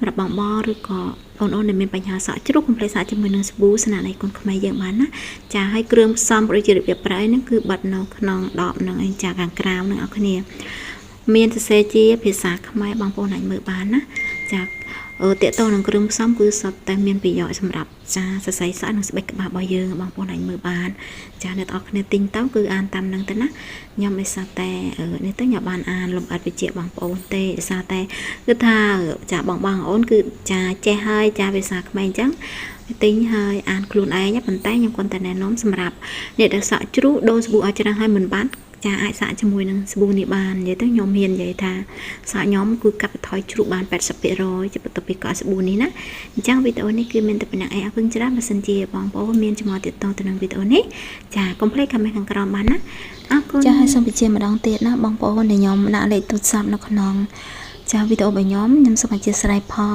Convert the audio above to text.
សម្រាប់បងបងឬក៏បងអូនដែលមានបញ្ហាសក់ជ្រុះកុំភ្លេចសាកជាមួយនឹងសាប៊ូស្នាដៃកូនខ្មែរយើងបានណាចាឲ្យគ្រឿងផ្សំដូចជារបៀបប្រើហ្នឹងគឺបិទនៅក្នុងដបហ្នឹងឯងចាខាងក្រៅហ្នឹងអរគ្នាមានសរសេរជាភាសាខ្មែរបងប្អូនអាចមើលបានណាចាតកតនឹងគ្រឿងផ្សំគឺសុទ្ធតែមានប្រយោជន៍សម្រាប់ចាសរសៃសក់និងស្បែកក្បាលរបស់យើងបងប្អូនអាចមើលបានចាអ្នកទាំងអស់គ្នាទិញទៅគឺអានតាមហ្នឹងទៅណាខ្ញុំមិនសាតែនេះទៅខ្ញុំបានអានលំអិតវិជ្ជាបងប្អូនទេដោយសារតែគឺថាចាបងអូនគឺចាចេះហើយចាភាសាខ្មែរអញ្ចឹងទិញហើយអានខ្លួនឯងប៉ុន្តែខ្ញុំគាត់តែណែនាំសម្រាប់អ្នកដែលសក់ជ្រុះដូរសាប៊ូឲ្យច្រើនហើយមិនបានចាអាចសាកជាមួយនឹងសាប៊ូនេះបាននិយាយទៅខ្ញុំហ៊ាននិយាយថាសក់ខ្ញុំគឺកាត់បន្ថយជ្រុះបាន 80% ជាបន្ទាប់ពីកក់សាប៊ូនេះណាអញ្ចឹងវីដេអូនេះគឺមានតែប៉ុណ្ណឹងឯងអរគុណច្រើនបើសិនជាបងប្អូនមានចំណងទាក់ទងទៅនឹងវីដេអូនេះចាកុំភ្លេចខមមិនខាងក្រោមបានណាអរគុណចាឲ្យសូមបញ្ជាម្ដងទៀតណាបងប្អូនដែលខ្ញុំដាក់លេខទូរស័ព្ទនៅក្នុងចាវីដេអូរបស់ខ្ញុំសូមអធិស្ឋានផង